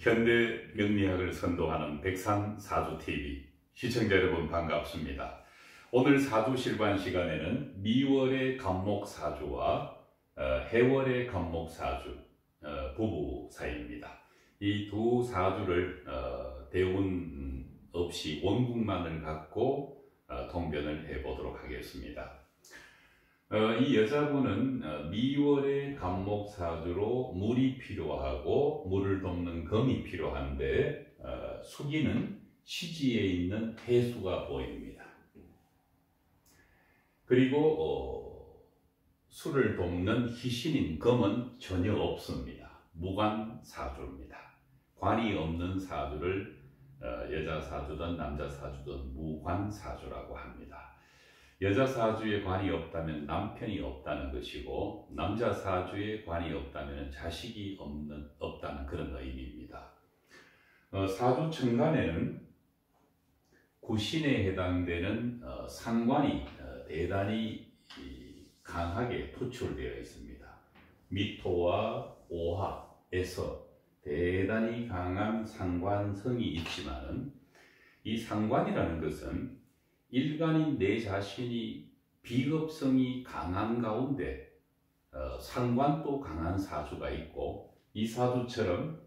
현대 명리학을 선도하는 백산사주TV 시청자 여러분 반갑습니다. 오늘 사주실관 시간에는 미월의 갑목사주와 해월의 갑목사주 부부 사이입니다. 이 두 사주를 대운 없이 원국만을 갖고 통변을 해보도록 하겠습니다. 이 여자분은 미월의 갑목사주로 물이 필요하고 물을 돕는 금이 필요한데 수기는 시지에 있는 해수가 보입니다. 그리고 수를 돕는 희신인 금은 전혀 없습니다. 무관사주입니다. 관이 없는 사주를 여자 사주든 남자 사주든 무관사주라고 합니다. 여자 사주에 관이 없다면 남편이 없다는 것이고, 남자 사주에 관이 없다면 자식이 없다는 그런 의미입니다. 사주 천간에는 구신에 해당되는 상관이 대단히 강하게 투출되어 있습니다. 미토와 오화에서 대단히 강한 상관성이 있지만은, 이 상관이라는 것은 일간인 내 자신이 비겁성이 강한 가운데 상관도 강한 사주가 있고, 이 사주처럼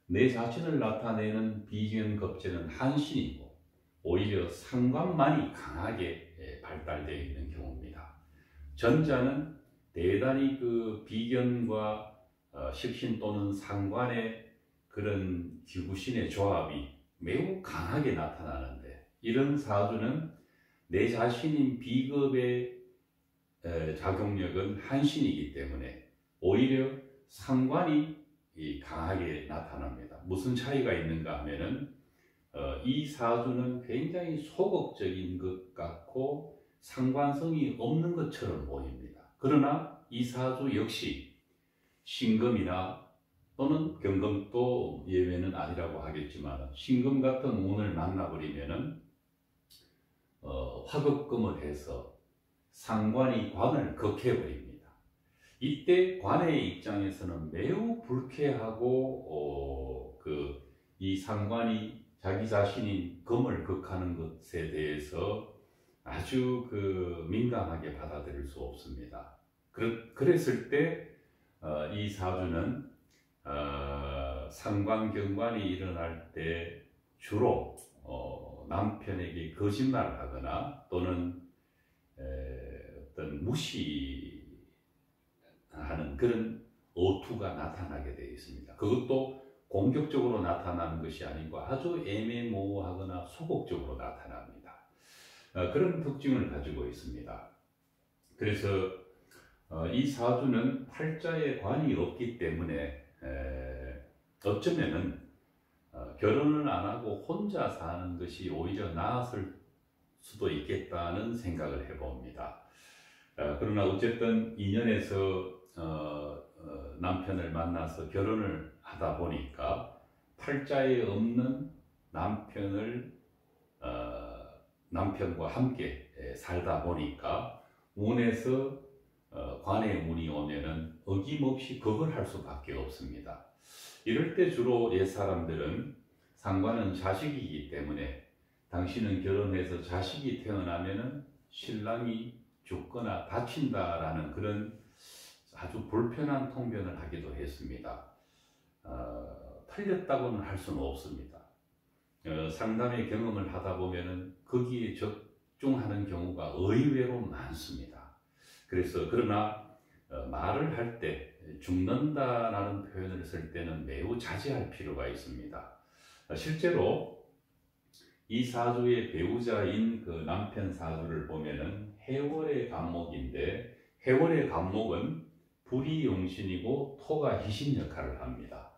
내 자신을 나타내는 비견겁재는 한신이고 오히려 상관만이 강하게 발달되어 있는 경우입니다. 전자는 대단히 그 비견과 식신 또는 상관의 그런 기구신의 조합이 매우 강하게 나타나는데, 이런 사주는 내 자신인 비겁의 작용력은 한신이기 때문에 오히려 상관이 강하게 나타납니다. 무슨 차이가 있는가 하면은 이 사주는 굉장히 소극적인 것 같고 상관성이 없는 것처럼 보입니다. 그러나 이 사주 역시 신금이나 또는 경금도 예외는 아니라고 하겠지만, 신금 같은 운을 만나버리면은 화급금을 해서 상관이 관을 극해버립니다. 이때 관의 입장에서는 매우 불쾌하고 이 상관이 자기 자신인 금을 극하는 것에 대해서 아주 민감하게 받아들일 수 없습니다. 그랬을 때 이 사주는 상관경관이 일어날 때 주로 남편에게 거짓말을 하거나 또는 어떤 무시하는 그런 어투가 나타나게 되어 있습니다. 그것도 공격적으로 나타나는 것이 아니고 아주 애매모호하거나 소극적으로 나타납니다. 그런 특징을 가지고 있습니다. 그래서 이 사주는 팔자에 관이 없기 때문에 어쩌면은 결혼을 안 하고 혼자 사는 것이 오히려 나았을 수도 있겠다는 생각을 해봅니다. 그러나 어쨌든 인연에서 남편을 만나서 결혼을 하다 보니까 팔자에 없는 남편과 함께 살다 보니까 운에서 관의 운이 오면은 어김없이 그걸 할 수밖에 없습니다. 이럴 때 주로 옛사람들은 상관은 자식이기 때문에 당신은 결혼해서 자식이 태어나면은 신랑이 죽거나 다친다라는 그런 아주 불편한 통변을 하기도 했습니다. 틀렸다고는 할 수는 없습니다. 상담의 경험을 하다 보면은 거기에 적중하는 경우가 의외로 많습니다. 그러나 말을 할 때 죽는다라는 표현을 쓸 때는 매우 자제할 필요가 있습니다. 실제로 이 사주의 배우자인 그 남편 사주를 보면은 해월의 갑목인데, 해월의 갑목은 불이 용신이고 토가 희신 역할을 합니다.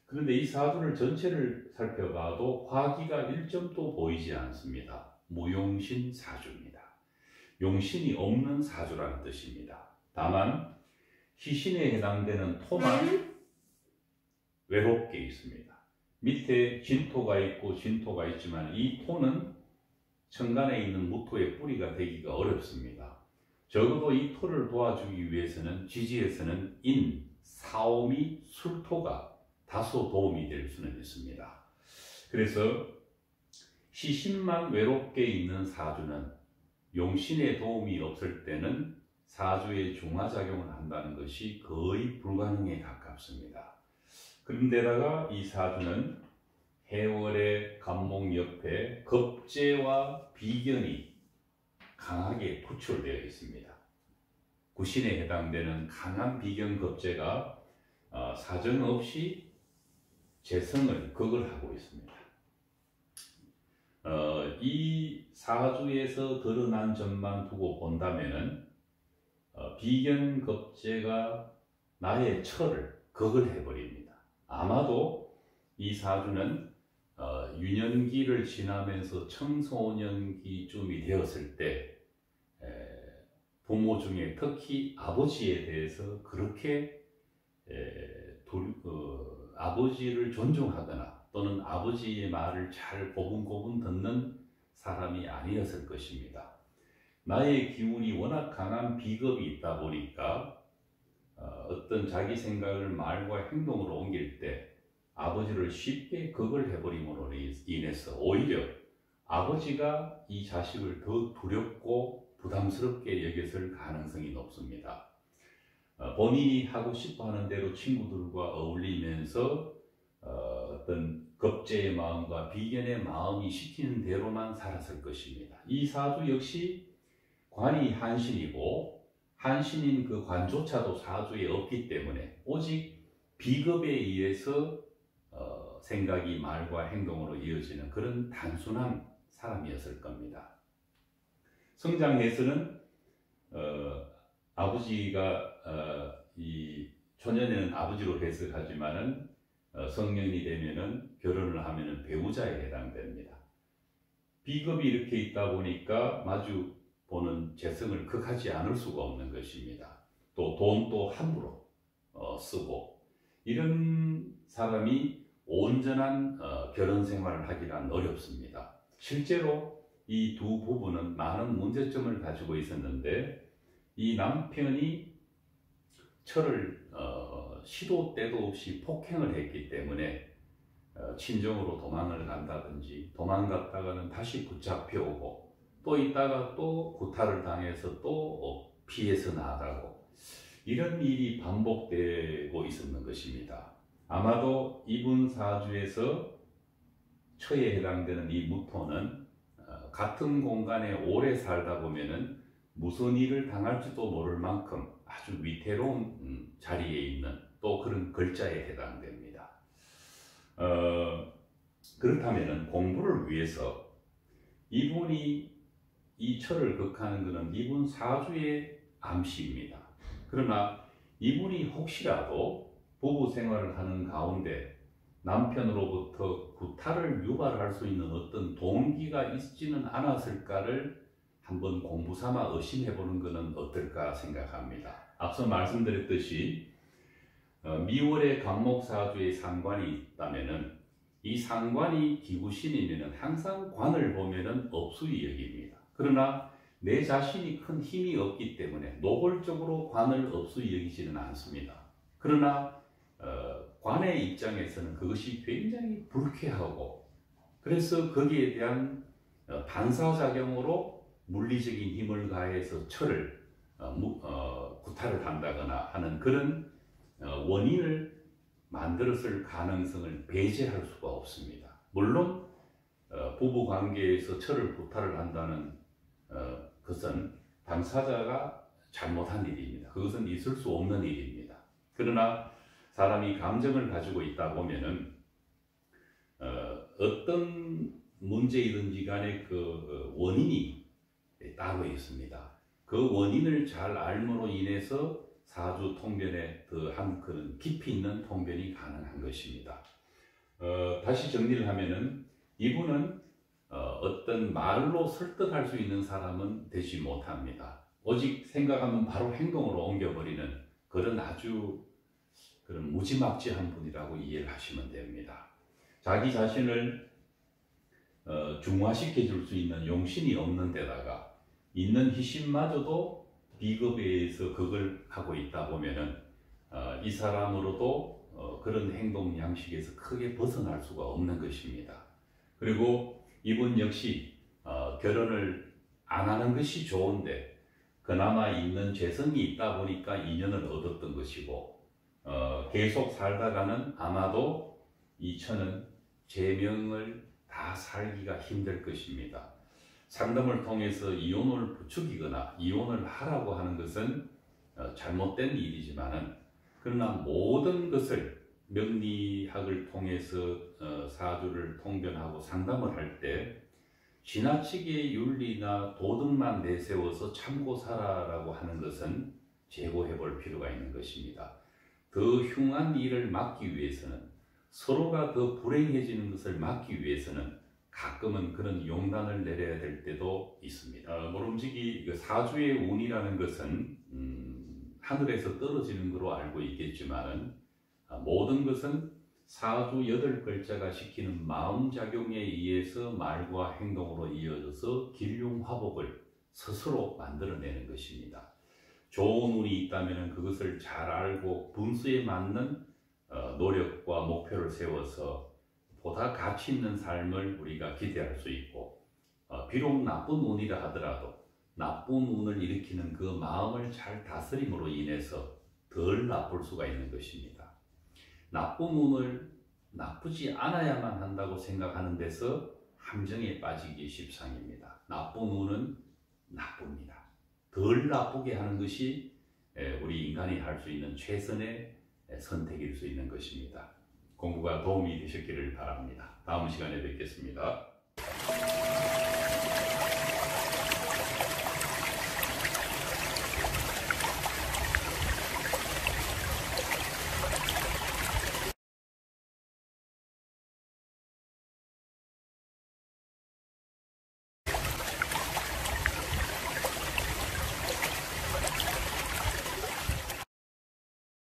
그런데 이 사주를 전체를 살펴봐도 화기가 1점도 보이지 않습니다. 무용신 사주입니다. 용신이 없는 사주라는 뜻입니다. 다만 희신에 해당되는 토만 외롭게 있습니다. 밑에 진토가 있고 진토가 있지만 이 토는 천간에 있는 무토의 뿌리가 되기가 어렵습니다. 적어도 이 토를 도와주기 위해서는 지지에서는 인, 사오미, 술토가 다소 도움이 될 수는 있습니다. 그래서 시신만 외롭게 있는 사주는 용신의 도움이 없을 때는 사주에 중화작용을 한다는 것이 거의 불가능에 가깝습니다. 그런데다가 이 사주는 해월의 간목 옆에 겁재와 비견이 강하게 구출되어 있습니다. 구신에 해당되는 강한 비견 겁재가 사정없이 재성을 극을 하고 있습니다. 이 사주에서 드러난 점만 두고 본다면은 비견 겁재가 나의 철을 극을 해버립니다. 아마도 이 사주는 유년기를 지나면서 청소년기쯤이 되었을 때 부모 중에 특히 아버지에 대해서 그렇게 아버지를 존중하거나 또는 아버지의 말을 잘 고분고분 듣는 사람이 아니었을 것입니다. 나의 기운이 워낙 강한 비겁이 있다 보니까 어떤 자기 생각을 말과 행동으로 옮길 때 아버지를 쉽게 극을 해버림으로 인해서 오히려 아버지가 이 자식을 더 두렵고 부담스럽게 여겼을 가능성이 높습니다. 본인이 하고 싶어 하는 대로 친구들과 어울리면서 어떤 겁재의 마음과 비견의 마음이 시키는 대로만 살았을 것입니다. 이 사주 역시 관이 한신이고 한신인 그 관조차도 사주에 없기 때문에 오직 비겁에 의해서 생각이 말과 행동으로 이어지는 그런 단순한 사람이었을 겁니다. 성장해서는 아버지가 이 초년에는 아버지로 해석하지만은 성년이 되면은 결혼을 하면은 배우자에 해당됩니다. 비겁이 이렇게 있다 보니까 마주 보는 재성을 극하지 않을 수가 없는 것입니다. 또 돈도 함부로 쓰고 이런 사람이 온전한 결혼 생활을 하기란 어렵습니다. 실제로 이 두 부부는 많은 문제점을 가지고 있었는데 이 남편이 철을 시도 때도 없이 폭행을 했기 때문에 친정으로 도망을 간다든지 도망갔다가는 다시 붙잡혀오고 또 있다가 또 구타를 당해서 또 피해서 나가고 이런 일이 반복되고 있었는 것입니다. 아마도 이분 사주에서 처에 해당되는 이 무토는 같은 공간에 오래 살다 보면은 무슨 일을 당할지도 모를 만큼 아주 위태로운 자리에 있는 또 그런 글자에 해당됩니다. 그렇다면 공부를 위해서 이분이 이 철을 극하는 것은 이분 사주의 암시입니다. 그러나 이분이 혹시라도 부부 생활을 하는 가운데 남편으로부터 구타를 유발할 수 있는 어떤 동기가 있지는 않았을까를 한번 공부 삼아 의심해 보는 것은 어떨까 생각합니다. 앞서 말씀드렸듯이 미월의 간목사주의 상관이 있다면은 이 상관이 기구신이면은 항상 관을 보면은 업수이 여깁니다. 그러나 내 자신이 큰 힘이 없기 때문에 노골적으로 관을 업수이 여기지는 않습니다. 그러나 관의 입장에서는 그것이 굉장히 불쾌하고 그래서 거기에 대한 반사작용으로 물리적인 힘을 가해서 철을 구타를 한다거나 하는 그런 원인을 만들었을 가능성을 배제할 수가 없습니다. 물론 부부 관계에서 철을 구타를 한다는 것은 당사자가 잘못한 일입니다. 그것은 있을 수 없는 일입니다. 그러나 사람이 감정을 가지고 있다 보면은 어떤 문제이든지 간에 그 원인이 따로 있습니다. 그 원인을 잘 알므로 인해서 사주 통변에 더한 그런 깊이 있는 통변이 가능한 것입니다. 다시 정리를 하면은 이분은 어떤 말로 설득할 수 있는 사람은 되지 못합니다. 오직 생각하면 바로 행동으로 옮겨버리는 그런 아주 그런 무지막지한 분이라고 이해를 하시면 됩니다. 자기 자신을 중화시켜 줄 수 있는 용신이 없는 데다가 있는 희심마저도 비겁에 의해서 그걸 하고 있다 보면은 이 사람으로도 그런 행동 양식에서 크게 벗어날 수가 없는 것입니다. 그리고 이분 역시 결혼을 안 하는 것이 좋은데 그나마 있는 재성이 있다 보니까 인연을 얻었던 것이고 계속 살다가는 아마도 이처는 제명을 다 살기가 힘들 것입니다. 상담을 통해서 이혼을 부추기거나 이혼을 하라고 하는 것은 잘못된 일이지만은 그러나 모든 것을 명리학을 통해서 사주를 통변하고 상담을 할 때 지나치게 윤리나 도덕만 내세워서 참고 살아라고 하는 것은 제고해 볼 필요가 있는 것입니다. 더 흉한 일을 막기 위해서는 서로가 더 불행해지는 것을 막기 위해서는 가끔은 그런 용단을 내려야 될 때도 있습니다. 모름지기 사주의 운이라는 것은 하늘에서 떨어지는 거로 알고 있겠지만은 모든 것은 사주 8글자가 시키는 마음작용에 의해서 말과 행동으로 이어져서 길흉화복을 스스로 만들어내는 것입니다. 좋은 운이 있다면 그것을 잘 알고 분수에 맞는 노력과 목표를 세워서 보다 가치 있는 삶을 우리가 기대할 수 있고 비록 나쁜 운이라 하더라도 나쁜 운을 일으키는 그 마음을 잘 다스림으로 인해서 덜 나쁠 수가 있는 것입니다. 나쁜 운을 나쁘지 않아야만 한다고 생각하는 데서 함정에 빠지기 십상입니다. 나쁜 운은 나쁩니다. 덜 나쁘게 하는 것이 우리 인간이 할 수 있는 최선의 선택일 수 있는 것입니다. 공부가 도움이 되셨기를 바랍니다. 다음 시간에 뵙겠습니다.